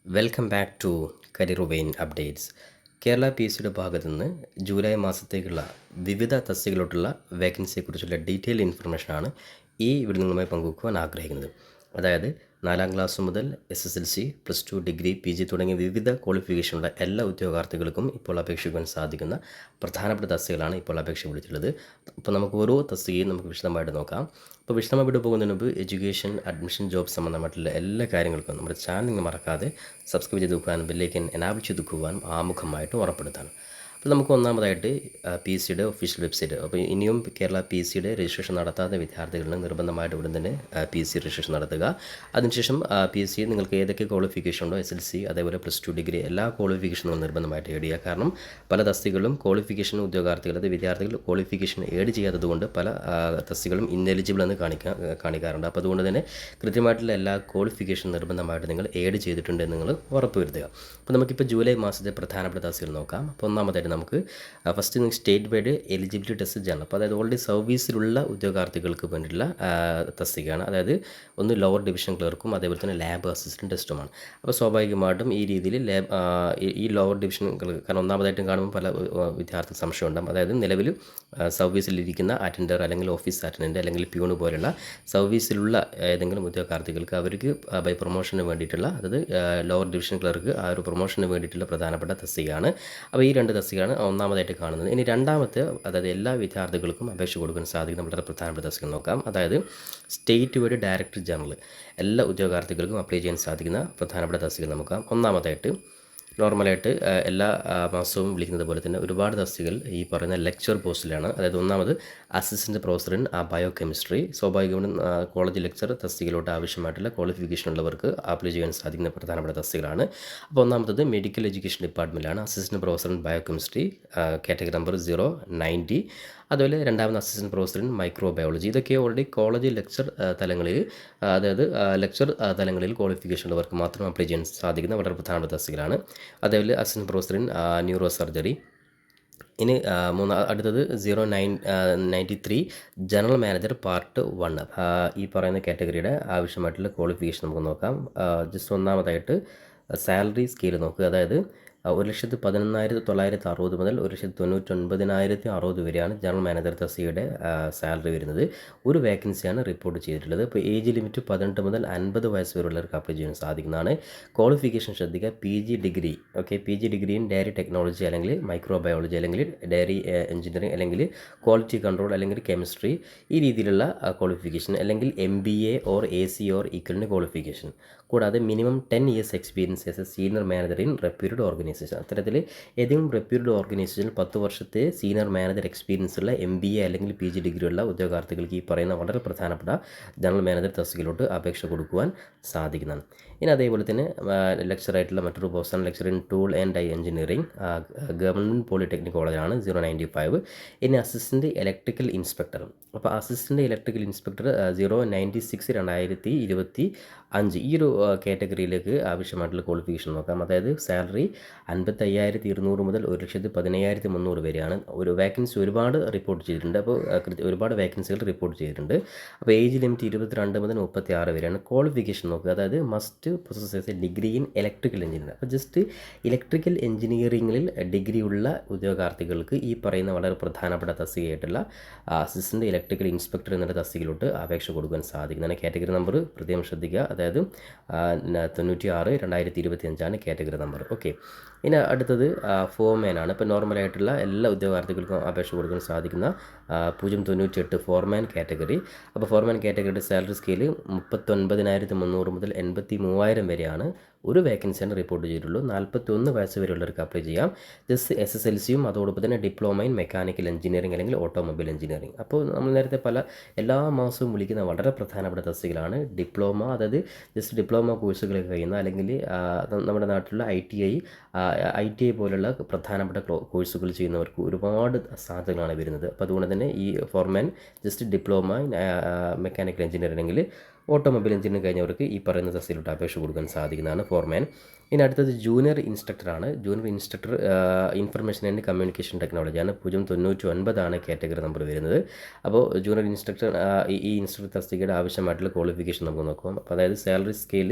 Welcome back to career vein updates. Kerala P S സിയുടെ ഭാഗത്തു നിന്ന് ജൂലൈ മാസത്തേക്കുള്ള വിവിധ തസ്തികയിലോട്ടുള്ള വേക്കൻസിയെക്കുറിച്ചുള്ള ഡീറ്റെയിൽ ഇൻഫർമേഷനാണ് ഈ വീഡിയോ നിങ്ങളുമായി പങ്കുവയ്ക്കുവാൻ ആഗ്രഹിക്കുന്നത്. അതായത് 4ാം ക്ലാസ് മുതൽ SSLC, +2, ഡിഗ്രി, PG തുടങ്ങിയ വിവിധ ക്വാളിഫിക്കേഷനുള്ള എല്ലാ ഉദ്യോഗാർത്ഥികൾക്കും ഇപ്പോൾ അപേക്ഷിക്കുവാൻ സാധിക്കുന്ന പ്രധാനപ്പെട്ട തസ്തികകളാണ് ഇപ്പോൾ അപേക്ഷ വിളിച്ചിട്ടുള്ളത്. അപ്പോൾ നമുക്ക് ഓരോ തസ്തികയും നമുക്ക് വിശദമായിട്ട് നോക്കാം. അപ്പോൾ വിശദമായിട്ട് പോകുന്നതിന് മുമ്പ് എഡ്യൂക്കേഷൻ, അഡ്മിഷൻ, ജോബ് സംബന്ധമായിട്ടുള്ള എല്ലാ കാര്യങ്ങൾക്കും നമ്മുടെ ചാനൽ നിങ്ങൾ മറക്കാതെ സബ്സ്ക്രൈബ് ചെയ്ത് വെക്കുവാനും ബെല്ലൈക്കൻ എനാബിൾ ചെയ്ത് വെക്കുവാനും ആമുഖമായിട്ട് ഉറപ്പെടുത്താനും. അപ്പോൾ നമുക്ക് ഒന്നാമതായിട്ട് PSCയുടെ ഒഫീഷ്യൽ വെബ്സൈറ്റ്. അപ്പോൾ ഇനിയും കേരള PSCയുടെ രജിസ്ട്രേഷൻ നടത്താത്ത വിദ്യാർത്ഥികളിൽ നിർബന്ധമായിട്ട് ഉടൻ തന്നെ PSC രജിസ്ട്രേഷൻ നടത്തുക. അതിനുശേഷം PSC നിങ്ങൾക്ക് ഏതൊക്കെ ക്വാളിഫിക്കേഷൻ ഉണ്ടോ, SSLC അതേപോലെ +2, ഡിഗ്രി എല്ലാ ക്വാളിഫിക്കേഷനും നിർബന്ധമായിട്ട് ഏഡ് ചെയ്യുക. കാരണം പല തസ്തികകളും ക്വാളിഫിക്കേഷൻ ഉദ്യോഗാർത്ഥികൾ, അത് വിദ്യാർത്ഥികൾ ക്വാളിഫിക്കേഷൻ ഏഡ് ചെയ്യാത്തത് കൊണ്ട് പല തസ്തികളും ഇന്നെലിജിബിൾ എന്ന് കാണിക്കാറുണ്ട്. അപ്പോൾ അതുകൊണ്ട് തന്നെ കൃത്യമായിട്ടുള്ള എല്ലാ ക്വാളിഫിക്കേഷൻ നിർബന്ധമായിട്ട് നിങ്ങൾ ഏഡ് ചെയ്തിട്ടുണ്ട് എന്ന് നിങ്ങൾ ഉറപ്പുവരുത്തുക. അപ്പോൾ നമുക്കിപ്പോൾ ജൂലൈ മാസത്തെ പ്രധാനപ്പെട്ട തസ്തികൾ നോക്കാം. അപ്പോൾ ഒന്നാമതായിട്ട് നമുക്ക് first state wide eligibility test ചെയ്യണം. അപ്പോൾ അതായത് ഓൾറെഡി സർവീസിലുള്ള ഉദ്യോഗാർത്ഥികൾക്ക് വേണ്ടിയിട്ടുള്ള തസ്തികയാണ്. അതായത് ഒന്ന് ലോവർ ഡിവിഷൻ ക്ലർക്കും അതേപോലെ തന്നെ ലാബ് അസിസ്റ്റൻറ്റ് ടെസ്റ്റുമാണ്. അപ്പോൾ സ്വാഭാവികമായിട്ടും ഈ രീതിയിൽ ഈ ലോവർ ഡിവിഷൻ കാരണം ഒന്നാമതായിട്ടും കാണുമ്പോൾ പല വിദ്യാർത്ഥി സംശയം ഉണ്ടാകും. അതായത് നിലവിൽ സർവീസിലിരിക്കുന്ന അറ്റൻഡർ അല്ലെങ്കിൽ ഓഫീസ് അറ്റൻഡൻറ്റ് അല്ലെങ്കിൽ പ്യൂണ് പോലുള്ള സർവീസിലുള്ള ഏതെങ്കിലും ഉദ്യോഗാർത്ഥികൾക്ക് അവർക്ക് ബൈ പ്രൊമോഷന് വേണ്ടിയിട്ടുള്ള, അതായത് ലോവർ ഡിവിഷൻ ക്ലർക്ക് ആ ഒരു പ്രൊമോഷന് വേണ്ടിയിട്ടുള്ള പ്രധാനപ്പെട്ട തസ്തികയാണ്. അപ്പോൾ ഈ രണ്ട് തസ്തികയാണ് ഒന്നാമതായിട്ട് കാണുന്നത്. ഇനി രണ്ടാമത്തെ, അതായത് എല്ലാ വിദ്യാർത്ഥികൾക്കും അപേക്ഷ കൊടുക്കാൻ സാധിക്കുന്ന വളരെ പ്രധാനപ്പെട്ട തസ്തിക നോക്കാം. അതായത് സ്റ്റേറ്റ് വൈഡ് ഡയറക്ടർ ജനറൽ എല്ലാ ഉദ്യോഗാർത്ഥികൾക്കും അപ്ലൈ ചെയ്യാൻ സാധിക്കുന്ന പ്രധാനപ്പെട്ട തസ്തിക നോക്കാം. ഒന്നാമതായിട്ട് നോർമലായിട്ട് എല്ലാ മാസവും വിളിക്കുന്നത് പോലെ തന്നെ ഒരുപാട് തസ്തികകൾ ഈ പറയുന്ന ലെക്ചർ പോസ്റ്റിലാണ്. അതായത് ഒന്നാമത് assistant professor in bio chemistry. സ്വാഭാവികമായിട്ടും കോളേജ് ലെക്ചർ തസ്തികയിലോട്ട് ആവശ്യമായിട്ടുള്ള ക്വാളിഫിക്കേഷൻ ഉള്ളവർക്ക് അപ്ലൈ ചെയ്യാൻ സാധിക്കുന്ന പ്രധാനപ്പെട്ട തസ്തികകളാണ്. അപ്പോൾ ഒന്നാമത്തത് മെഡിക്കൽ എഡ്യൂക്കേഷൻ ഡിപ്പാർട്ട്മെൻറ്റിലാണ് assistant professor in biochemistry, category number 090. അതുപോലെ രണ്ടാമത് അസിസ്റ്റൻറ്റ് പ്രൊഫസർ ഇൻ മൈക്രോബയോളജി. ഇതൊക്കെ ഓൾറെഡി കോളേജ് ലെക്ചർ തലങ്ങളിൽ, അതായത് ലെക്ചർ തലങ്ങളിൽ ക്വാളിഫിക്കേഷൻ ഉള്ളവർക്ക് മാത്രം അപ്ലൈ ചെയ്യാൻ സാധിക്കുന്ന വളരെ പ്രധാനപ്പെട്ട തസ്തികകളാണ്. അതേപോലെ assistant professor in neuro surgery. ഇനി അടുത്തത് 093 ജനറൽ മാനേജർ പാർട്ട് 1. ഈ പറയുന്ന കാറ്റഗറിയുടെ ആവശ്യമായിട്ടുള്ള ക്വാളിഫിക്കേഷൻ നമുക്ക് നോക്കാം. ജസ്റ്റ് ഒന്നാമതായിട്ട് സാലറി സ്കെയിൽ നോക്കുക. അതായത് 1,11,960 മുതൽ 1,99,060 വരെയാണ് ജനറൽ മാനേജർ തസ്തികയുടെ സാലറി വരുന്നത്. ഒരു വേക്കൻസിയാണ് റിപ്പോർട്ട് ചെയ്തിട്ടുള്ളത്. ഇപ്പോൾ ഏജ് ലിമിറ്റ് 18 മുതൽ 50 വയസ്സ് വരെയുള്ളവർക്ക് അപ്ലൈ ചെയ്യാൻ സാധിക്കുന്നതാണ്. ക്വാളിഫിക്കേഷൻ ശ്രദ്ധിക്കുക, PG degree. Okay, PG degree in dairy technology അല്ലെങ്കിൽ മൈക്രോബയോളജി അല്ലെങ്കിൽ ഡയറി എഞ്ചിനീയറിംഗ് അല്ലെങ്കിൽ ക്വാളിറ്റി കൺട്രോൾ അല്ലെങ്കിൽ കെമിസ്ട്രി, ഈ രീതിയിലുള്ള ക്വാളിഫിക്കേഷൻ അല്ലെങ്കിൽ MBA ഓർ AC ഓർ ഈക്വലിൻ്റെ ക്വാളിഫിക്കേഷൻ. കൂടാതെ minimum 10 years experience as a senior manager in reputed organisation. അത്തരത്തിൽ ഏതെങ്കിലും റെപ്യൂട്ടഡ് ഓർഗനൈസേഷനിൽ 10 വർഷത്തെ സീനിയർ മാനേജർ എക്സ്പീരിയൻസ് ഉള്ള MBA അല്ലെങ്കിൽ PG ഡിഗ്രിയുള്ള ഉദ്യോഗാർത്ഥികൾക്ക് ഈ പറയുന്ന വളരെ പ്രധാനപ്പെട്ട ജനറൽ മാനേജർ തസ്തികയിലോട്ട് അപേക്ഷ കൊടുക്കുവാൻ സാധിക്കുന്നതാണ്. ഇനി അതേപോലെ തന്നെ ലെക്ചറായിട്ടുള്ള മറ്റൊരു പോസ്റ്റാണ് lecturer in tool and die engineering, government polytechnic കോളേജാണ്, 095. ഇനി അസിസ്റ്റൻറ്റ് ഇലക്ട്രിക്കൽ ഇൻസ്പെക്ടർ. അപ്പോൾ അസിസ്റ്റൻറ്റ് ഇലക്ട്രിക്കൽ ഇൻസ്പെക്ടർ 096/2025. ഈ ഒരു കാറ്റഗറിയിലേക്ക് ആവശ്യമായിട്ടുള്ള ക്വാളിഫിക്കേഷൻ നോക്കാം. അതായത് സാലറി 55,200 മുതൽ 1,15,300 വരെയാണ്. ഒരു വേക്കൻസി ഒരുപാട് റിപ്പോർട്ട് ചെയ്തിട്ടുണ്ട്. അപ്പോൾ ഒരുപാട് വേക്കൻസികൾ റിപ്പോർട്ട് ചെയ്തിട്ടുണ്ട്. അപ്പോൾ ഏജ് ലിമിറ്റ് 22 മുതൽ 36 വരെയാണ്. ക്വാളിഫിക്കേഷൻ നോക്കുക. അതായത് must possess A degree in electrical engineering. അപ്പോൾ ജസ്റ്റ് ഇലക്ട്രിക്കൽ എഞ്ചിനീയറിംഗിൽ ഡിഗ്രി ഉള്ള ഉദ്യോഗാർത്ഥികൾക്ക് ഈ പറയുന്ന വളരെ പ്രധാനപ്പെട്ട തസ്തികയായിട്ടുള്ള അസിസ്റ്റൻറ്റ് ഇലക്ട്രിക്കൽ ഇൻസ്പെക്ടർ എന്ന തസ്തികയിലോട്ട് അപേക്ഷ കൊടുക്കാൻ സാധിക്കുന്നതാണ്. കാറ്റഗറി നമ്പർ പ്രത്യേകം ശ്രദ്ധിക്കുക. അതായത് 96/2025 കാറ്റഗറി നമ്പർ. ഓക്കെ, ഇനി അടുത്തത് ഫോർമാനാണ്. ഇപ്പോൾ നോർമലായിട്ടുള്ള എല്ലാ ഉദ്യോഗാർത്ഥികൾക്കും അപേക്ഷ കൊടുക്കാൻ സാധിക്കുന്ന 098 ഫോർമാൻ കാറ്റഗറി. അപ്പോൾ ഫോർമാൻ കാറ്റഗറിയുടെ സാലറി സ്കെയിൽ 39,300 മുതൽ 83,000 വരെയാണ്. ഒരു വേക്കൻസിയാണ് റിപ്പോർട്ട് ചെയ്തിട്ടുള്ളൂ. 41 വയസ്സ് വരെയുള്ളവർക്ക് അപ്ലൈ ചെയ്യാം. ജസ്റ്റ് SSLCയും അതോടൊപ്പം തന്നെ ഡിപ്ലോമ ഇൻ മെക്കാനിക്കൽ എഞ്ചിനീയറിംഗ് അല്ലെങ്കിൽ ഓട്ടോമൊബൈൽ എഞ്ചിനീയറിംഗ്. അപ്പോൾ നമ്മൾ നേരത്തെ എല്ലാ മാസവും വിളിക്കുന്ന വളരെ പ്രധാനപ്പെട്ട തസ്തികകളാണ്. ഡിപ്ലോമ, അതായത് ജസ്റ്റ് ഡിപ്ലോമ കോഴ്സുകൾ കഴിയുന്ന അല്ലെങ്കിൽ നമ്മുടെ നാട്ടിലുള്ള ITI പോലുള്ള പ്രധാനപ്പെട്ട കോഴ്സുകൾ ചെയ്യുന്നവർക്ക് ഒരുപാട് സാധ്യതകളാണ് വരുന്നത്. അപ്പോൾ അതുകൊണ്ട് തന്നെ ഈ foreman just diploma in mechanical എഞ്ചിനീയറിംഗിൽ ഓട്ടോമൊബൈൽ എഞ്ചിനീയറിംഗ് കഴിഞ്ഞവർക്ക് ഈ പറയുന്ന തസ്തികയിലോട്ട് അപേക്ഷ കൊടുക്കാൻ സാധിക്കുന്നതാണ് ഫോർമാൻ. ഇനി അടുത്തത് ജൂനിയർ ഇൻസ്ട്രക്ടറാണ്. Junior instructor information and communication ടെക്നോളജിയാണ്. 099 കാറ്റഗറി നമ്പർ വരുന്നത്. അപ്പോൾ ജൂനിയർ ഇൻസ്ട്രക്ടർ ഈ ഇൻസ്ട്രക്ടർ തസ്തികയുടെ ആവശ്യമായിട്ടുള്ള ക്വാളിഫിക്കേഷൻ നമുക്ക് നോക്കാം. അപ്പോൾ അതായത് സാലറി സ്കെയിൽ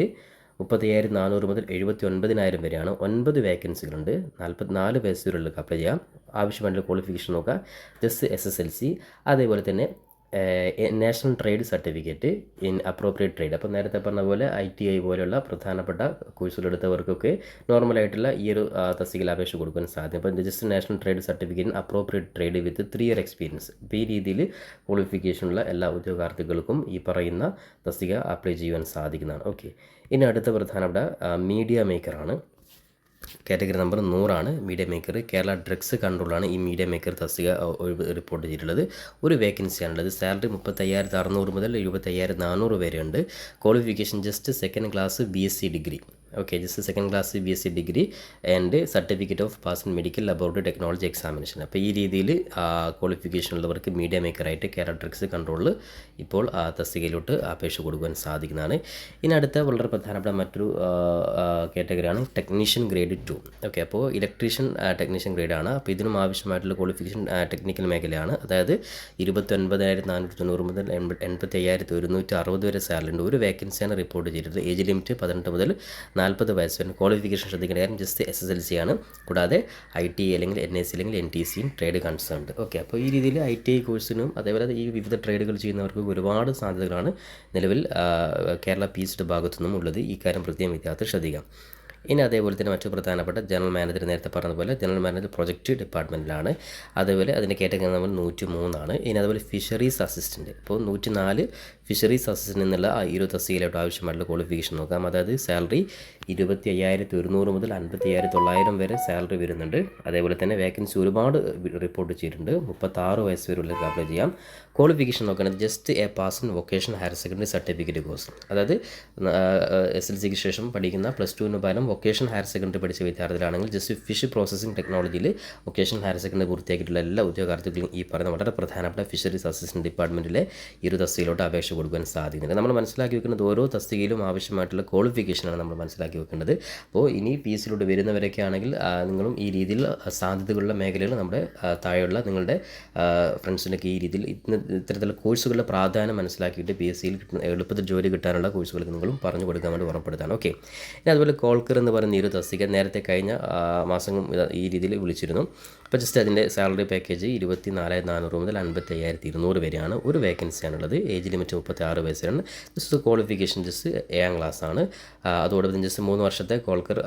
35,400 മുതൽ 79,000 വരെയാണ്. 9 വേക്കൻസികളുണ്ട്. 44 വയസ്സുകളിലേക്ക് അപ്ലൈ ചെയ്യാം. ആവശ്യമായിട്ടുള്ള ക്വാളിഫിക്കേഷൻ നോക്കുക, ജസ്റ്റ് SSLC. അതേപോലെ തന്നെ national trade certificate in appropriate trade. അപ്പോൾ നേരത്തെ പറഞ്ഞ പോലെ ITI പോലെയുള്ള പ്രധാനപ്പെട്ട കോഴ്സുകളെടുത്തവർക്കൊക്കെ നോർമലായിട്ടുള്ള ഈ ഒരു തസ്തികയിൽ അപേക്ഷ കൊടുക്കാൻ സാധ്യത. അപ്പോൾ just national trade certificate in appropriate trade with 3 year experience. ഇപ്പോൾ ഈ രീതിയിൽ ക്വാളിഫിക്കേഷനുള്ള എല്ലാ ഉദ്യോഗാർത്ഥികൾക്കും ഈ പറയുന്ന തസ്തിക അപ്ലൈ ചെയ്യുവാൻ സാധിക്കുന്നതാണ്. ഓക്കെ, ഇനി അടുത്ത പ്രധാനപ്പെട്ട മീഡിയ മേക്കറാണ്. Category number 100 media maker. Kerala drugs കൺട്രോളാണ് ഈ മീഡിയ മേക്കർ തസ്തിക റിപ്പോർട്ട് ചെയ്തിട്ടുള്ളത്. ഒരു വേക്കൻസിയാണുള്ളത്. സാലറി 35,600 മുതൽ 75,400 വരെയുണ്ട്. Qualification just second class BSc degree. Okay, just second class BSc degree and certificate of pass in medical laboratory technology examination. അപ്പോൾ ഈ രീതിയിൽ ക്വാളിഫിക്കേഷൻ ഉള്ളവർക്ക് മീഡിയ മേക്കറായിട്ട് കേരള ഡ്രഗ്സ് കൺട്രോളിൽ ഇപ്പോൾ തസ്തികയിലോട്ട് അപേക്ഷ കൊടുക്കാൻ സാധിക്കുന്നതാണ്. ഇനി അടുത്ത വളരെ പ്രധാനപ്പെട്ട മറ്റൊരു കാറ്റഗറിയാണ് ടെക്നീഷ്യൻ ഗ്രേഡ് 2. ഓക്കെ, അപ്പോൾ ഇലക്ട്രീഷ്യൻ ടെക്നീഷ്യൻ ഗ്രേഡാണ്. അപ്പോൾ ഇതിനും ആവശ്യമായിട്ടുള്ള ക്വാളിഫിക്കേഷൻ ടെക്നിക്കൽ മേഖലയാണ്. അതായത് 29,490 മുതൽ 85,160 വരെ സാലറി ഉണ്ട്. ഒരു വേക്കൻസിയാണ് റിപ്പോർട്ട് ചെയ്തിട്ടുള്ളത്. ഏജ് ലിമിറ്റ് 18 മുതൽ 40 വയസ്സ് വരെ. ക്വാളിഫിക്കേഷൻ ശ്രദ്ധിക്കേണ്ട കാര്യം ജസ്റ്റ് SSLC ആണ്. കൂടാതെ ITI അല്ലെങ്കിൽ NIC അല്ലെങ്കിൽ NTCയും ട്രേഡ് കൺസേൺഡ്. ഓക്കെ, അപ്പോൾ ഈ രീതിയിൽ ITI കോഴ്സിനും അതേപോലെ ഈ വിവിധ ട്രേഡുകൾ ചെയ്യുന്നവർക്ക് ഒരുപാട് സാധ്യതകളാണ് നിലവിൽ കേരള PSCയുടെ ഭാഗത്തു നിന്നും ഉള്ളത്. ഈ കാര്യം പ്രത്യേകം വിദ്യാർത്ഥി ശ്രദ്ധിക്കാം. ഇനി അതേപോലെ തന്നെ മറ്റു പ്രധാനപ്പെട്ട ജനറൽ മാനേജർ, നേരത്തെ പറഞ്ഞതുപോലെ ജനറൽ മാനേജർ പ്രൊജക്റ്റ് ഡിപ്പാർട്ട്മെൻറ്റിലാണ്. അതേപോലെ അതിൻ്റെ കാറ്റഗറി നമ്പർ 103. ഇനി അതുപോലെ ഫിഷറീസ് അസിസ്റ്റൻറ്റ്. ഇപ്പോൾ 104 ഫിഷറീസ് അസിസ്റ്റൻ്റ് എന്നുള്ള ഈ ഒരു തസ്തികയിലോട്ട് ആവശ്യമായിട്ടുള്ള ക്വാളിഫിക്കേഷൻ നോക്കാം. അതായത് സാലറി 25,100 മുതൽ 55,900 വരെ സാലറി വരുന്നുണ്ട്. അതേപോലെ തന്നെ വേക്കൻസി ഒരുപാട് റിപ്പോർട്ട് ചെയ്തിട്ടുണ്ട്. 36 വയസ്സ് വരെ അപ്ലൈ ചെയ്യാം. ക്വാളിഫിക്കേഷൻ നോക്കുകയാണെങ്കിൽ just A pass in vocational higher secondary certificate course. അതായത് SLCക്ക് ശേഷം പഠിക്കുന്ന +2 പകരം വൊക്കേഷണൽ ഹയർ സെക്കൻഡറി പഠിച്ച വിദ്യാർത്ഥികളാണെങ്കിൽ ജസ്റ്റ് ഫിഷ് പ്രോസസ്സിംഗ് ടെക്നോളജിയിൽ വൊക്കേഷണൽ ഹയർ സെക്കൻഡറി പൂർത്തിയാക്കിയിട്ടുള്ള എല്ലാ ഉദ്യോഗാർത്ഥികളും ഈ പറയുന്ന വളരെ പ്രധാനപ്പെട്ട ഫിഷറീസ് അസിസ്റ്റൻറ്റ് ഡിപ്പാർട്ട്മെൻറ്റിലെ ഈ ഒരു തസ്തികയിലോട്ട് അപേക്ഷ കൊടുക്കാൻ സാധിക്കുന്നുണ്ട്. നമ്മൾ മനസ്സിലാക്കി വെക്കുന്നത് ഓരോ തസ്തികയിലും ആവശ്യമായിട്ടുള്ള ക്വാളിഫിക്കേഷനാണ് നമ്മൾ മനസ്സിലാക്കി വെക്കേണ്ടത്. അപ്പോൾ ഇനി PSCയിലോട്ട് വരുന്നവരൊക്കെ ആണെങ്കിൽ നിങ്ങളും ഈ രീതിയിൽ സാധ്യതകളുള്ള മേഖലകൾ നമ്മുടെ താഴെയുള്ള നിങ്ങളുടെ ഫ്രണ്ട്സിനൊക്കെ ഈ രീതിയിൽ ഇത്തരത്തിലുള്ള കോഴ്സുകളുടെ പ്രാധാന്യം മനസ്സിലാക്കിയിട്ട് PSCയിൽ എളുപ്പത്തിൽ ജോലി കിട്ടാനുള്ള കോഴ്സുകൾക്ക് നിങ്ങളും പറഞ്ഞു കൊടുക്കാൻ വേണ്ടി ഉറപ്പെടുത്താണ്. ഓക്കെ, ഇനി അതുപോലെ കോൾക്കർ എന്ന് പറയുന്ന ഈ ഒരു തസ്തിക നേരത്തെ കഴിഞ്ഞ മാസങ്ങൾ ഈ രീതിയിൽ വിളിച്ചിരുന്നു. അപ്പോൾ ജസ്റ്റ് അതിൻ്റെ സാലറി പാക്കേജ് 24,400 മുതൽ 55,200 വരെയാണ്. ഒരു വേക്കൻസിയാണുള്ളത്. ഏജ് ലിമിറ്റ് 36 വയസ്സാണ്. ജസ്റ്റ് ക്വാളിഫിക്കേഷൻ ജസ്റ്റ് 7ാം ക്ലാസ്സാണ്. അതോടൊപ്പം ജസ്റ്റ് 3 വർഷത്തെ കോൾക്കർ,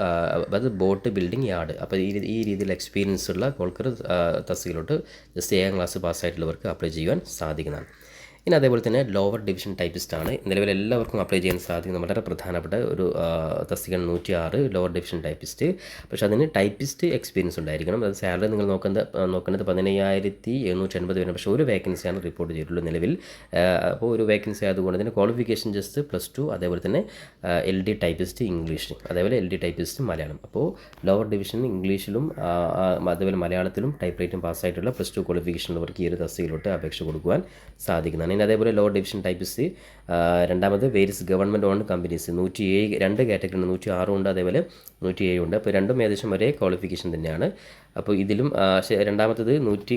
അതായത് ബോട്ട് ബിൽഡിംഗ് യാർഡ്. അപ്പോൾ ഈ രീതിയിൽ എക്സ്പീരിയൻസ് ഉള്ള കോൾക്കർ തസ്തികയിലോട്ട് ജസ്റ്റ് 7ാം ക്ലാസ് പാസ്സായിട്ടുള്ളവർക്ക് അപ്ലൈ ചെയ്യുവാൻ സാധിക്കുന്നതാണ്. ഇനി അതേപോലെ തന്നെ ലോവർ ഡിവിഷൻ ടൈപ്പിസ്റ്റാണ്. നിലവിൽ എല്ലാവർക്കും അപ്ലൈ ചെയ്യാൻ സാധിക്കുന്ന വളരെ പ്രധാനപ്പെട്ട ഒരു തസ്തിക 106 ലോവർ ഡിവിഷൻ ടൈപ്പിസ്റ്റ്. പക്ഷേ അതിന് ടൈപ്പിസ്റ്റ് എക്സ്പീരിയൻസ് ഉണ്ടായിരിക്കണം. അത് സാലറി നിങ്ങൾ നോക്കേണ്ടത് 15,780 വരെ. പക്ഷേ ഒരു വേക്കൻസിയാണ് റിപ്പോർട്ട് ചെയ്തിട്ടുള്ളത് നിലവിൽ. അപ്പോൾ ഒരു വേക്കൻസി ആയതുകൊണ്ട് തന്നെ ക്വാളിഫിക്കേഷൻ ജസ്റ്റ് +2. അതേപോലെ തന്നെ LD ടൈപ്പിസ്റ്റ് ഇംഗ്ലീഷ്, അതേപോലെ LD ടൈപ്പിസ്റ്റ് മലയാളം. അപ്പോൾ ലോവർ ഡിവിഷൻ ഇംഗ്ലീഷിലും അതേപോലെ മലയാളത്തിലും ടൈപ്പ് റൈറ്റിംഗ് പാസ്സായിട്ടുള്ള +2 ക്വാളിഫിക്കേഷൻ ഉള്ളവർക്ക് ഈ ഒരു തസ്തികയിലോട്ട് അപേക്ഷ കൊടുക്കുവാൻ സാധിക്കുന്നതാണ്. ഇനി അതേപോലെ ലോവർ ഡിവിഷൻ ടൈപ്പിസ്റ്റ് രണ്ടാമത് various government owned companies 107 2 category ഉണ്ട്. 106 ഉണ്ട്, അതേപോലെ 107 ഉണ്ട്. അപ്പോൾ രണ്ടും ഏകദേശം ഒരേ ക്വാളിഫിക്കേഷൻ തന്നെയാണ്. അപ്പോൾ ഇതിലും രണ്ടാമത്തത്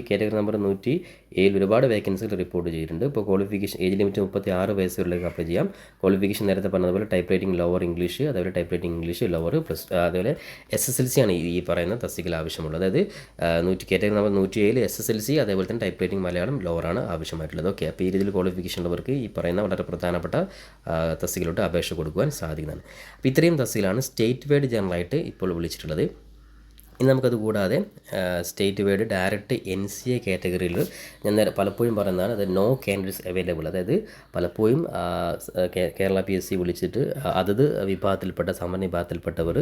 കാറ്റഗറി നമ്പർ 107 ഒരുപാട് വേക്കൻസികൾ റിപ്പോർട്ട് ചെയ്തിട്ടുണ്ട്. ഇപ്പോൾ ക്വാളിഫിക്കേഷൻ ഏജ് ലിമിറ്റ് 36 വയസ്സ് വരെയൊക്കെ അപ്ലൈ ചെയ്യാം. ക്വാളിഫിക്കേഷൻ നേരത്തെ പറഞ്ഞതുപോലെ ടൈപ്പ് റൈറ്റിംഗ് ലോവർ ഇംഗ്ലീഷ്, അതേപോലെ ടൈപ്പ് റൈറ്റിംഗ് ഇംഗ്ലീഷ് ലോവർ അതേപോലെ SSLC ആണ് ഈ പറയുന്ന തസ്തികയിൽ ആവശ്യമുള്ളത്. അതായത് കാറ്റഗറി നമ്പർ 107 SSLC, അതേപോലെ തന്നെ ടൈപ്പ് റൈറ്റിംഗ് മലയാളം ലോവറാണ് ആവശ്യമായിട്ടുള്ളത്. ഓക്കെ, അപ്പോൾ ഈ രീതിയിൽ ക്വാളിഫിക്കേഷൻ ഉള്ളവർക്ക് ഈ പറയുന്ന വളരെ പ്രധാനപ്പെട്ട തസ്തികയിലോട്ട് അപേക്ഷ കൊടുക്കുവാൻ സാധിക്കുന്നതാണ്. അപ്പോൾ ഇത്രയും തസ്തികയിലാണ് സ്റ്റേറ്റ് വൈഡ് ജനറലായിട്ട് ഇപ്പോൾ വിളിച്ചിട്ടുള്ളത്. ഇനി നമുക്കത് കൂടാതെ സ്റ്റേറ്റ് വൈഡ് ഡയറക്റ്റ് NCA കാറ്റഗറിയിൽ ഞാൻ പലപ്പോഴും പറയുന്നതാണ്, അത് നോ കാൻഡിഡേറ്റ്സ് അവൈലബിൾ. അതായത് പലപ്പോഴും കേരള PSC വിളിച്ചിട്ട് അതത് വിഭാഗത്തിൽപ്പെട്ട സംവരണ വിഭാഗത്തിൽപ്പെട്ടവർ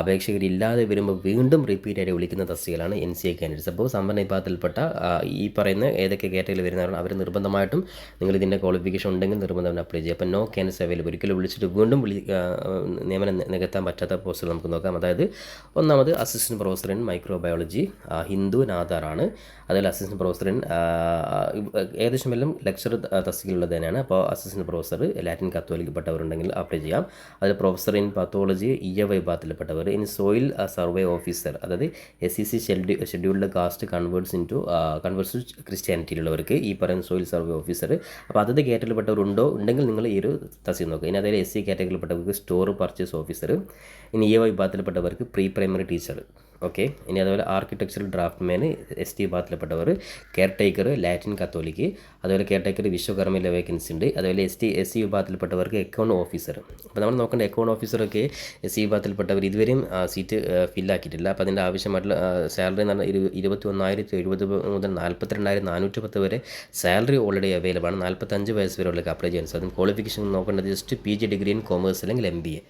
അപേക്ഷകരില്ലാതെ വരുമ്പോൾ വീണ്ടും റിപ്പീറ്റ് ആയിട്ട് വിളിക്കുന്ന തസ്തികകളാണ് NCA കാൻഡിഡേറ്റ്സ്. അപ്പോൾ സംവരണ വിഭാഗത്തിൽപ്പെട്ട ഈ പറയുന്ന ഏതൊക്കെ കാറ്റഗറിയിൽ വരുന്നവരാണ് അവർ നിർബന്ധമായിട്ടും നിങ്ങൾ ഇതിൻ്റെ ക്വാളിഫിക്കേഷൻ ഉണ്ടെങ്കിൽ നിർബന്ധം അപ്ലൈ ചെയ്യുക. അപ്പോൾ നോ കാൻഡിഡേറ്റ്സ് അവൈലബിൾ. ഒരിക്കലും വിളിച്ചിട്ട് വീണ്ടും നിയമനം നികത്താൻ പറ്റാത്ത പോസ്റ്റുകൾ നമുക്ക് നോക്കാം. അതായത് ഒന്നാമത് assistant professor professor in microbiology Hindu നാദാറാണ്. അതുപോലെ അസിസ്റ്റൻറ്റ് പ്രൊഫസർ ഇൻ ഏകദേശം എല്ലാം ലെക്ചർ തസ്തികയിലുള്ളത് തന്നെയാണ്. അപ്പോൾ അസിസ്റ്റൻറ്റ് പ്രൊഫസർ ലാറ്റിൻ കത്തോലിക്കപ്പെട്ടവരുണ്ടെങ്കിൽ അപ്ലൈ ചെയ്യാം. അതിൽ പ്രൊഫസർ ഇൻ പത്തോളജി വിഭാഗത്തിൽപ്പെട്ടവർ, ഇൻ സോയിൽ സർവേ ഓഫീസർ, അതായത് SEC ഷെഡ്യൂൾഡ് കാസ്റ്റ് കൺവേഴ്സ് ക്രിസ്ത്യാനിറ്റിയിലുള്ളവർക്ക് ഈ പറയുന്ന സോയിൽ സർവേ ഓഫീസർ. അപ്പോൾ അതത് കാറ്റഗറിയിൽപ്പെട്ടവരുണ്ടോ ഉണ്ടെങ്കിൽ നിങ്ങൾ ഈ ഒരു തസ്തിക നോക്കുക. ഇനി അതായത് SC കാറ്റഗറിയിൽപ്പെട്ടവർക്ക് സ്റ്റോർ പർച്ചേസ് ഓഫീസർ, ഇനി വിഭാഗത്തിൽപ്പെട്ടവർക്ക് പ്രീ പ്രൈമറി ടീച്ചർ. ഓക്കെ. ഇനി അതുപോലെ ആർക്കിടെക്ചറൽ ഡ്രാഫ്റ്റ്മാൻ ST വിഭാഗത്തിൽപ്പെട്ടവർ, കെയർ ടേക്കർ ലാറ്റിൻ കത്തോലിക്ക്, അതുപോലെ കെയർ ടേക്കർ വിശ്വകർമ്മയിലെ വേക്കൻസി ഉണ്ട്. അതുപോലെ SC വിഭാഗത്തിൽപ്പെട്ടവർക്ക് അക്കൗണ്ട് ഓഫീസർ. അപ്പോൾ നമ്മൾ നോക്കേണ്ട അക്കൗണ്ട് ഓഫീസറൊക്കെ SC വിഭാഗത്തിൽപ്പെട്ടവർ ഇതുവരെയും സീറ്റ് ഫില്ലാക്കിയിട്ടില്ല. അപ്പോൾ അതിൻ്റെ ആവശ്യമായിട്ടുള്ള സാലറി എന്ന് പറഞ്ഞാൽ 21,070 മുതൽ 42,410 വരെ സാലറി ഓൾറെഡി അവൈലബിൾ ആണ്. 45 വയസ്സ് വരെ ഉള്ളവർക്ക് അപ്ലൈ ചെയ്യാൻ സാധിക്കും. ക്വാളിഫിക്കേഷൻ നോക്കേണ്ടത് just PG degree in commerce അല്ലെങ്കിൽ MBA.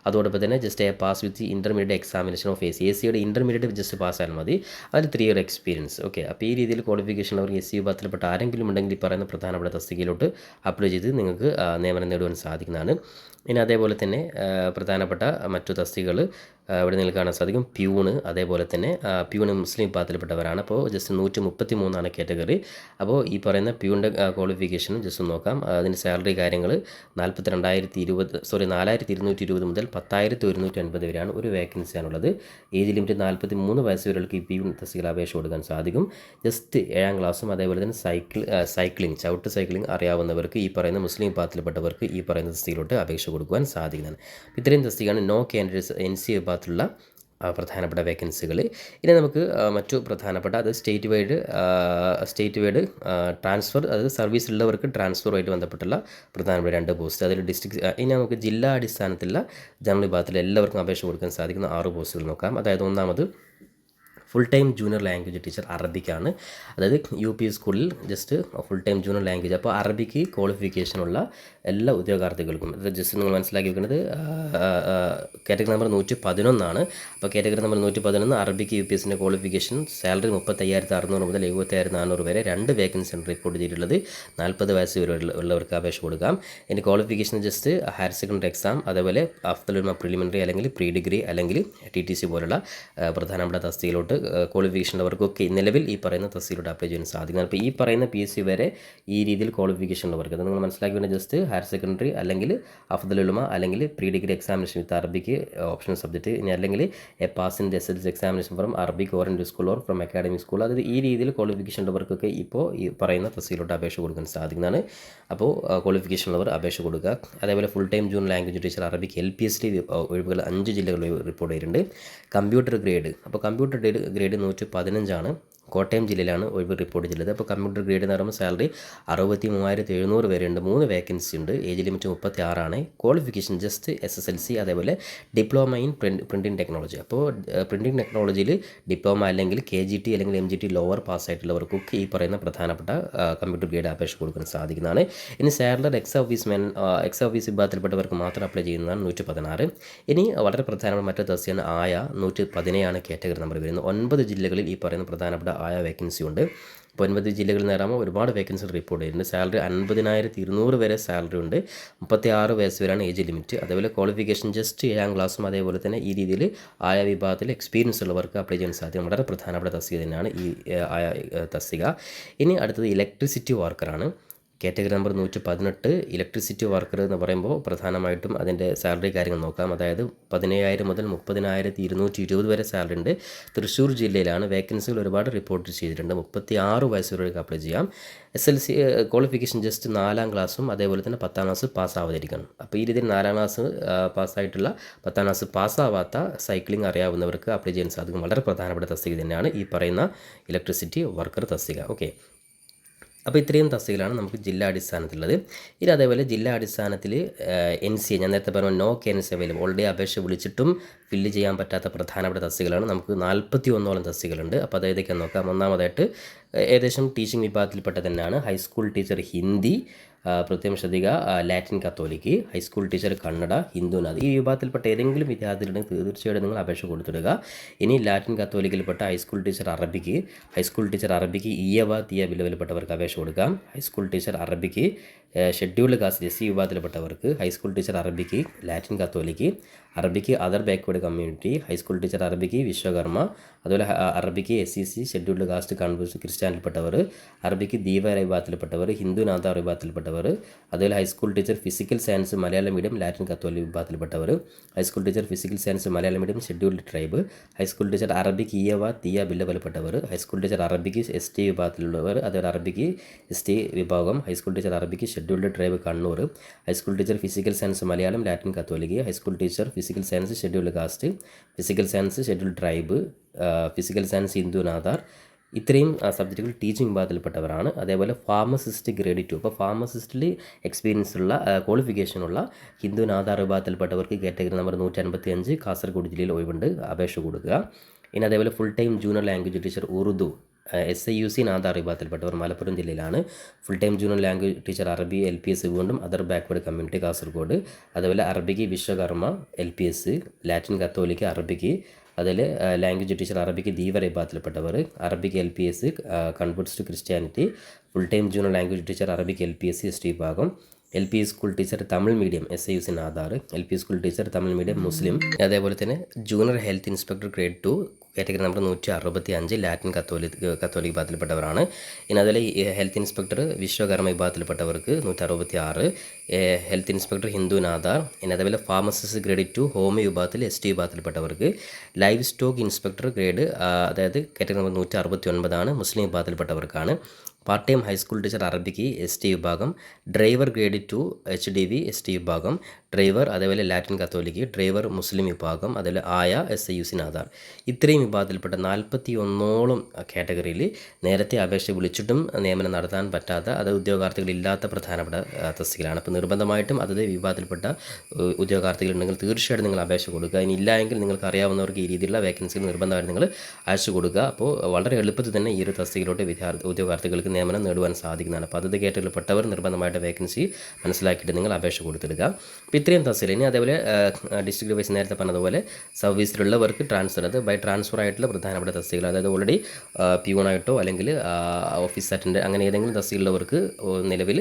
അതോടൊപ്പം തന്നെ just pass with intermediate examination of ACയുടെ ഇൻ്റർമീഡിയറ്റ് ജസ്റ്റ് പാസ്സായാൽ മതി. അതിൽ 3 ഇയർ എക്സ്പീരിയൻസ്. ഓക്കെ. അപ്പോൾ ഈ രീതിയിൽ ക്വാളിഫിക്കേഷൻ അവർ SC വിഭാഗത്തിൽപ്പെട്ട ആരെങ്കിലും ഉണ്ടെങ്കിൽ ഈ പറയുന്ന പ്രധാനപ്പെട്ട തസ്തികയിലോട്ട് അപ്ലൈ ചെയ്ത് നിങ്ങൾക്ക് നിയമനം നേടുവാൻ സാധിക്കുന്നതാണ്. ഇനി അതേപോലെ തന്നെ പ്രധാനപ്പെട്ട മറ്റു തസ്തികകൾ ഇവിടെ നിങ്ങൾക്ക് കാണാൻ സാധിക്കും. പ്യൂണ്, അതേപോലെ തന്നെ പ്യൂണ് മുസ്ലിം വിഭാഗത്തിൽപ്പെട്ടവരാണ്. അപ്പോൾ ജസ്റ്റ് 133 കാറ്റഗറി. അപ്പോൾ ഈ പറയുന്ന പ്യൂണിൻ്റെ ക്വാളിഫിക്കേഷനും ജസ്റ്റ് നോക്കാം. അതിൻ്റെ സാലറി കാര്യങ്ങൾ 4,220 മുതൽ 10,150 വരെയാണ്. ഒരു വേക്കൻസിയാണുള്ളത്. ഏജ് ലിമിറ്റ് 43 വയസ്സ് വരെയുള്ളവർക്ക് ഈ പ്യൂൺ തസ്തികയിൽ അപേക്ഷ കൊടുക്കാൻ സാധിക്കും. ജസ്റ്റ് 7ാം ക്ലാസ്സും അതേപോലെ തന്നെ സൈക്ലിംഗ് ചവിട്ട് സൈക്ലിംഗ് അറിയാവുന്നവർക്ക് ഈ പറയുന്ന മുസ്ലിം വിഭാഗത്തിൽപ്പെട്ടവർക്ക് ഈ പറയുന്ന തസ്തികയിലോട്ട് അപേക്ഷ കൊടുക്കുവാൻ സാധിക്കുന്നതാണ്. ഇത്രയും തസ്തികയാണ് നോ കാൻഡിഡേറ്റ്സ് NC വിഭാഗത്തിലുള്ള പ്രധാനപ്പെട്ട വേക്കൻസികൾ. ഇനി നമുക്ക് മറ്റു പ്രധാനപ്പെട്ട അത് സ്റ്റേറ്റ് വൈഡ് ട്രാൻസ്ഫർ, അതായത് സർവീസ് ഉള്ളവർക്ക് ട്രാൻസ്ഫറുമായിട്ട് ബന്ധപ്പെട്ടുള്ള പ്രധാനപ്പെട്ട 2 പോസ്റ്റ്. അതിൽ ഡിസ്ട്രിക്ട്. ഇനി നമുക്ക് ജില്ലാ അടിസ്ഥാനത്തിലുള്ള ജനറൽ വിഭാഗത്തിൽ എല്ലാവർക്കും അപേക്ഷ കൊടുക്കാൻ സാധിക്കുന്ന 6 പോസ്റ്റുകൾ നോക്കാം. അതായത് ഒന്നാമത് full time junior language teacher അറബിക്കാണ്. അതായത് UP സ്കൂളിൽ just full time junior language. അപ്പോൾ അറബിക്ക് ക്വാളിഫിക്കേഷനുള്ള എല്ലാ ഉദ്യോഗാർത്ഥികൾക്കും ഇത് ജസ്റ്റ് നിങ്ങൾ മനസ്സിലാക്കി വെക്കുന്നത് കാറ്റഗറി നമ്പർ 111 അപ്പോൾ കാറ്റഗറി നമ്പർ 111 അറബിക്ക് UPSൻ്റെ ക്വാളിഫിക്കേഷൻ സാലറി 35,600 മുതൽ 74,400 വരെ 2 വേക്കൻസിയാണ് റിപ്പോർട്ട് ചെയ്തിട്ടുള്ളത്. 40 വയസ്സ് വരെ ഉള്ളവർക്ക് അപേക്ഷ കൊടുക്കാം. ഇനി qualification just higher secondary exam, അതേപോലെ അഫ്ദൽ പ്രിലിമിനറി അല്ലെങ്കിൽ പ്രീ ഡിഗ്രി അല്ലെങ്കിൽ TTC പോലുള്ള പ്രധാനപ്പെട്ട തസ്തികയിലോട്ട് ക്വാളിഫിക്കേഷൻ ഉള്ളവർക്കൊക്കെ നിലവിൽ ഈ പറയുന്ന തസ്തികയിലോട്ട് അപ്ലൈ ചെയ്യാൻ സാധിക്കുന്നത്. അപ്പോൾ ഈ പറയുന്ന PSC വരെ ഈ രീതിയിൽ ക്വാളിഫിക്കേഷൻ ഉള്ളവർക്ക് അത് നിങ്ങൾ മനസ്സിലാക്കി വേണ്ട ജസ്റ്റ് ഹയർ സെക്കൻഡറി അല്ലെങ്കിൽ അഫ്ദൽ ഉലമ അല്ലെങ്കിൽ pre degree examination with Arabic optional subject, ഇനി അല്ലെങ്കിൽ A pass in SSLC examination from Arabic or in school or from academic school. അതായത് ഈ രീതിയിൽ ക്വാളിഫിക്കേഷൻ ഉള്ളവർക്കൊക്കെ ഇപ്പോൾ ഈ പറയുന്ന തസ്തികയിലോട്ട് അപേക്ഷ കൊടുക്കാൻ സാധിക്കുന്നതാണ്. അപ്പോൾ ക്വാളിഫിക്കേഷൻ ഉള്ളവർ അപേക്ഷ കൊടുക്കുക. അതേപോലെ full time junior language teacher Arabic LPST ഒഴിവുകൾ 5 ജില്ലകളിൽ റിപ്പോർട്ട് ചെയ്തിട്ടുണ്ട്. Computer grade. അപ്പോൾ കമ്പ്യൂട്ടർ ഗ്രേഡ് 115 കോട്ടയം ജില്ലയിലാണ് ഒഴിവ് റിപ്പോർട്ട് ചെയ്തത്. അപ്പോൾ കമ്പ്യൂട്ടർ ഗ്രേഡ് എന്ന് പറയുമ്പോൾ സാലറി 63,700 വരെ ഉണ്ട്. 3 വേക്കൻസി ഉണ്ട്. Age limit 36. Qualification just SSLC, അതേപോലെ ഡിപ്ലോമ ഇൻ പ്രിൻറ്റിംഗ് ടെക്നോളജി. അപ്പോൾ പ്രിൻറ്റിംഗ് ടെക്നോളജിയിൽ ഡിപ്ലോമ അല്ലെങ്കിൽ KGT അല്ലെങ്കിൽ MGT ലോവർ പാസ്സായിട്ടുള്ളവർക്കൊക്കെ ഈ പറയുന്ന പ്രധാനപ്പെട്ട കമ്പ്യൂട്ടർ ഗ്രേഡ് അപേക്ഷ കൊടുക്കാൻ സാധിക്കുന്നതാണ്. ഇനി സാലറി എക്സ് ഓഫീസ് വിഭാഗത്തിൽപ്പെട്ടവർക്ക് മാത്രം അപ്ലൈ ചെയ്യുന്നതാണ് 116. ഇനി വളരെ പ്രധാനപ്പെട്ട മറ്റൊരു തസ്തികയാണ് 117 കാറ്റഗറി നമ്പർ വരുന്നത്. 9 ജില്ലകളിൽ ഈ പറയുന്ന പ്രധാനപ്പെട്ട വേക്കൻസി ഉണ്ട്. അപ്പോൾ 9 ജില്ലകളിൽ നേരാകുമ്പോൾ ഒരുപാട് വേക്കൻസി റിപ്പോർട്ട് ചെയ്തിട്ടുണ്ട്. സാലറി 50,200 വരെ സാലറി ഉണ്ട്. 36 വയസ്സ് വരെയാണ് ഏജ് ലിമിറ്റ്. അതേപോലെ ക്വാളിഫിക്കേഷൻ ജസ്റ്റ് 7ാം ക്ലാസ്സും അതേപോലെ തന്നെ ഈ രീതിയിൽ വിഭാഗത്തിൽ എക്സ്പീരിയൻസ് ഉള്ളവർക്ക് അപ്ലൈ ചെയ്യാൻ സാധിക്കും. വളരെ പ്രധാനപ്പെട്ട തസ്തിക തന്നെയാണ് ഈ തസ്തിക. ഇനി അടുത്തത് ഇലക്ട്രിസിറ്റി വർക്കറാണ്. കാറ്റഗറി നമ്പർ 118 ഇലക്ട്രിസിറ്റി വർക്കർ എന്ന് പറയുമ്പോൾ പ്രധാനമായിട്ടും അതിൻ്റെ സാലറി കാര്യങ്ങൾ നോക്കാം. അതായത് 17,000 മുതൽ 30,220 വരെ സാലറി ഉണ്ട്. തൃശ്ശൂർ ജില്ലയിലാണ്. വേക്കൻസികൾ ഒരുപാട് റിപ്പോർട്ട് ചെയ്തിട്ടുണ്ട്. 36 വയസ്സ് വരെ അപ്ലൈ ചെയ്യാം. SLC ക്വാളിഫിക്കേഷൻ ജസ്റ്റ് 4ാം ക്ലാസ്സും അതേപോലെ തന്നെ 10ാം ക്ലാസ് പാസ്സാവാതിരിക്കണം. അപ്പോൾ ഈ രീതിയിൽ 4ാം ക്ലാസ് പാസ്സായിട്ടുള്ള 10ാം ക്ലാസ് പാസ്സാവാത്ത സൈക്ലിംഗ് അറിയാവുന്നവർക്ക് അപ്ലൈ ചെയ്യാൻ സാധിക്കും. വളരെ പ്രധാനപ്പെട്ട തസ്തിക തന്നെയാണ് ഈ പറയുന്ന ഇലക്ട്രിസിറ്റി വർക്കർ തസ്തിക. ഓക്കെ. അപ്പോൾ ഇത്രയും തസ്തികകളാണ് നമുക്ക് ജില്ലാ അടിസ്ഥാനത്തിലുള്ളത്. ഇനി അതേപോലെ ജില്ലാ അടിസ്ഥാനത്തിൽ NCA ഞാൻ നേരത്തെ പറഞ്ഞ നോ ക്യാൻഡിഡേറ്റ്സ് അവൈലബിൾ ഓൾറെഡി അപേക്ഷ വിളിച്ചിട്ടും ഫില്ല് ചെയ്യാൻ പറ്റാത്ത പ്രധാനപ്പെട്ട തസ്തികകളാണ്. നമുക്ക് 41 തസ്തികകളുണ്ട്. അപ്പോൾ അത് ഏതൊക്കെ നോക്കാം. ഒന്നാമതായിട്ട് ഏകദേശം ടീച്ചിങ് വിഭാഗത്തിൽപ്പെട്ട തന്നെയാണ്. ഹൈസ്കൂൾ ടീച്ചർ ഹിന്ദി, പ്രത്യേകം ശ്രദ്ധിക്കുക, Latin Catholic, high school teacher Kannada, ഹിന്ദുനാഥ്. ഈ വിഭാഗത്തിൽപ്പെട്ട ഏതെങ്കിലും വിദ്യാർത്ഥികളുണ്ടെങ്കിൽ തീർച്ചയായിട്ടും നിങ്ങൾ അപേക്ഷ കൊടുത്തിടുക. ഇനി ലാറ്റിൻ കത്തോലിക്കിൽപ്പെട്ട ഹൈസ്കൂൾ ടീച്ചർ അറബിക്ക്, തീയവ തീയ ലെവലിൽപ്പെട്ടവർക്ക് അപേക്ഷ കൊടുക്കാം. High school teacher Arabic scheduled caste S C വിഭാഗത്തിൽപ്പെട്ടവർക്ക് high school teacher Arabic Latin Catholic, Arabic other backward community, high school teacher Arabic Vishwakarma, അതുപോലെ Arabic SCC scheduled caste converts ക്രിസ്ത്യാനിൽപ്പെട്ടവർ, അറബിക്ക് ദീപ വിഭാഗത്തിൽപ്പെട്ടവർ, ഹിന്ദു നാഥ വിഭാഗത്തിൽപ്പെട്ടവർ, അതുപോലെ high school teacher physical science Malayalam medium Latin Catholic വിഭാഗത്തിൽപ്പെട്ടവർ, high school teacher physical science Malayalam medium scheduled tribe, high school teacher Arabic ഈയവ തീയ ബില്ലവലപ്പെട്ടവർ, ഹൈസ്കൂൾ ടീച്ചർ അറബിക്ക് ST വിഭാഗത്തിലുള്ളവർ, അതുപോലെ അറബിക്ക് ST വിഭാഗം, high school teacher Arabic scheduled tribe Kannur, high school teacher physical science Malayalam Latin Catholic, high school teacher physical science scheduled caste, physical science scheduled tribe, physical science Hindu Nadar. ഇത്രയും സബ്ജക്റ്റുകൾ teaching വിഭാഗത്തിൽപ്പെട്ടവരാണ്. അതേപോലെ pharmacist grade 2, അപ്പോൾ ഫാർമസിസ്റ്റിൽ experience ഉള്ള ക്വാളിഫിക്കേഷനുള്ള ഹിന്ദു നാഥാർ വിഭാഗത്തിൽപ്പെട്ടവർക്ക് കാറ്റഗറി നമ്പർ 155 കാസർഗോഡ് ജില്ലയിൽ ഒഴിവുണ്ട്, അപേക്ഷ കൊടുക്കുക. ഇനി അതേപോലെ full time junior language teacher Urdu SIUC Nadar വിഭാഗത്തിൽപ്പെട്ടവർ മലപ്പുറം ജില്ലയിലാണ്. Full time junior language teacher അറബി LPS വീണ്ടും അതർ ബാക്ക്വേർഡ് കമ്മ്യൂണിറ്റി കാസർഗോഡ്, അതുപോലെ Arabic Vishwakarma LPS, Latin Catholic Arabic, അതിൽ ലാംഗ്വേജ് ടീച്ചർ അറബിക്ക് ദീവ വിഭാഗത്തിൽപ്പെട്ടവർ, Arabic LPS converts to Christianity, full time junior language teacher Arabic LPS ST വിഭാഗം, LP school teacher Tamil medium SIUC Nadar, LP school teacher Tamil medium Muslim. അതേപോലെ തന്നെ junior health inspector grade 2 category number 165 Latin Catholic വിഭാഗത്തിൽപ്പെട്ടവരാണ്. ഇനി അതിൽ health inspector Vishwakarma വിഭാഗത്തിൽപ്പെട്ടവർക്ക് 166, health inspector Hindu Nadar. ഇനി അതേപോലെ pharmacist grade 2 homeo വിഭാഗത്തിൽ ST വിഭാഗത്തിൽപ്പെട്ടവർക്ക്, ലൈവ് സ്റ്റോക്ക് ഇൻസ്പെക്ടർ ഗ്രേഡ് അതായത് കാറ്റഗറി നമ്പർ 169 മുസ്ലിം വിഭാഗത്തിൽപ്പെട്ടവർക്കാണ്. Part time high school teacher Arabic ST വിഭാഗം, ഡ്രൈവർ ഗ്രേഡ് 2 HDV ST വിഭാഗം, ഡ്രൈവർ അതേപോലെ ലാറ്റിൻ കത്തോലിക്ക്, ഡ്രൈവർ മുസ്ലിം വിഭാഗം, അതേപോലെ ആയ SIUC നാഥാർ. ഇത്രയും വിഭാഗത്തിൽപ്പെട്ട 41ഓളം കാറ്റഗറിയിൽ നേരത്തെ അപേക്ഷ വിളിച്ചിട്ടും നിയമനം നടത്താൻ പറ്റാത്ത, അത് ഉദ്യോഗാർത്ഥികളില്ലാത്ത പ്രധാനപ്പെട്ട തസ്തികകളാണ്. അപ്പോൾ നിർബന്ധമായിട്ടും അതത് വിഭാഗത്തിൽപ്പെട്ട ഉദ്യോഗാർത്ഥികളുണ്ടെങ്കിൽ തീർച്ചയായിട്ടും നിങ്ങൾ അപേക്ഷ കൊടുക്കുക. ഇനി ഇല്ല എങ്കിൽ നിങ്ങൾക്ക് അറിയാവുന്നവർക്ക് ഈ രീതിയിലുള്ള വേക്കൻസികൾ നിർബന്ധമായിട്ട് നിങ്ങൾ അയച്ചു കൊടുക്കുക. അപ്പോൾ വളരെ എളുപ്പത്തിൽ തന്നെ ഈ ഒരു തസ്തികയിലോട്ട് ഉദ്യോഗാർത്ഥികൾക്ക് നിയമനം നേടുവാൻ സാധിക്കുന്നതാണ്. അപ്പോൾ അതത് കാറ്റഗറിയിൽപ്പെട്ടവർ നിർബന്ധമായിട്ട് വേക്കൻസി മനസ്സിലാക്കിയിട്ട് നിങ്ങൾ അപേക്ഷ കൊടുത്തിടുക. അപ്പോൾ ഇത്രയും തസ്തിക. ഇനി അതേപോലെ ഡിസ്ട്രിക്ട് വൈസ് നേരത്തെ പറഞ്ഞതുപോലെ സർവീസിലുള്ളവർക്ക് ട്രാൻസ്ഫർ, അത് ബൈ ട്രാൻസ്ഫർ ആയിട്ടുള്ള പ്രധാനപ്പെട്ട തസ്തികകൾ, അതായത് ഓൾറെഡി പ്യൂണായിട്ടോ അല്ലെങ്കിൽ ഓഫീസ് അറ്റൻഡൻറ്റ് അങ്ങനെ ഏതെങ്കിലും തസ്തികയുള്ളവർക്ക് നിലവിൽ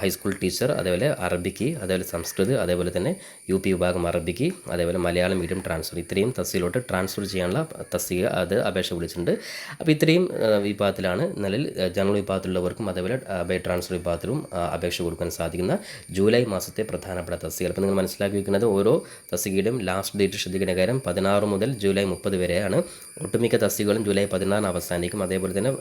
ഹൈസ്കൂൾ ടീച്ചർ, അതേപോലെ അറബിക്ക്, അതേപോലെ സംസ്കൃത്, അതേപോലെ തന്നെ UP വിഭാഗം അറബിക്ക്, അതേപോലെ മലയാളം മീഡിയം ട്രാൻസ്ഫർ, ഇത്രയും തസ്തികയിലോട്ട് ട്രാൻസ്ഫർ ചെയ്യാനുള്ള തസ്തിക അത് അപേക്ഷ വിളിച്ചിട്ടുണ്ട്. അപ്പോൾ ഇത്രയും വിഭാഗത്തിലാണ് നിലവിൽ ജനറൽ വിഭാഗത്തിലുള്ളവർക്കും അതേപോലെ ബൈ ട്രാൻസ്ഫർ വിഭാഗത്തിലും അപേക്ഷ കൊടുക്കാൻ സാധിക്കുന്ന ജൂലൈ മാസത്തെ പ്രധാനപ്പെട്ട തസ്തികകൾ. അപ്പോൾ നിങ്ങൾ മനസ്സിലാക്കി വയ്ക്കുന്നത് ഓരോ തസ്തികയുടെയും ലാസ്റ്റ് ഡേറ്റ് ശ്രദ്ധിക്കേണ്ട കാര്യം 16 മുതൽ ജൂലൈ 30 വരെയാണ്. ഒട്ടുമിക്ക തസ്തികകളും ജൂലൈ 16 അവസാനിക്കും. അതേപോലെ തന്നെ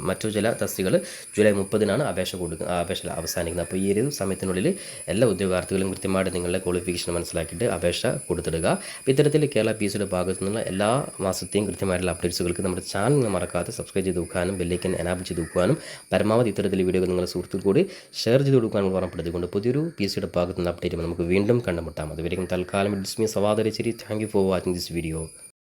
മറ്റു ചില തസ്തികകൾ ജൂലൈ 30 അപേക്ഷ അവസാനിക്കുന്നത്. അപ്പോൾ ഈ ഒരു സമയത്തിനുള്ളിൽ എല്ലാ ഉദ്യോഗാർത്ഥികളും കൃത്യമായിട്ട് നിങ്ങളുടെ ക്വാളിഫിക്കേഷൻ മനസ്സിലാക്കിയിട്ട് അപേക്ഷ കൊടുത്തിടുക. അപ്പോൾ ഇത്തരത്തിൽ കേരള PSCയുടെ ഭാഗത്തു നിന്നുള്ള എല്ലാ മാസത്തെയും കൃത്യമായിട്ടുള്ള അപ്ഡേറ്റ്സുകൾക്ക് നമ്മുടെ ചാനൽ മറക്കാതെ സബ്സ്ക്രൈബ് ചെയ്ത് വെക്കാനും ബെല്ലൈക്കൻ എനാബിൾ ചെയ്ത് വെക്കാനും പരമാവധി ഇത്തരത്തിൽ വീഡിയോകൾ നിങ്ങളുടെ സുഹൃത്തുക്കൾ കൂടി ഷെയർ ചെയ്ത് കൊടുക്കാനും ഓർമ്മപ്പെടുത്തിക്കൊണ്ട് പുതിയൊരു PSCയുടെ ഭാഗത്തു നിന്ന് അപ്ഡേറ്റ് നമുക്ക് വീണ്ടും കണ്ടുമുട്ടാം. അതുവരെയും തൽക്കാലം ഇറ്റ്സ് മീ സവാദ് രചരി. Thank you for watching this video.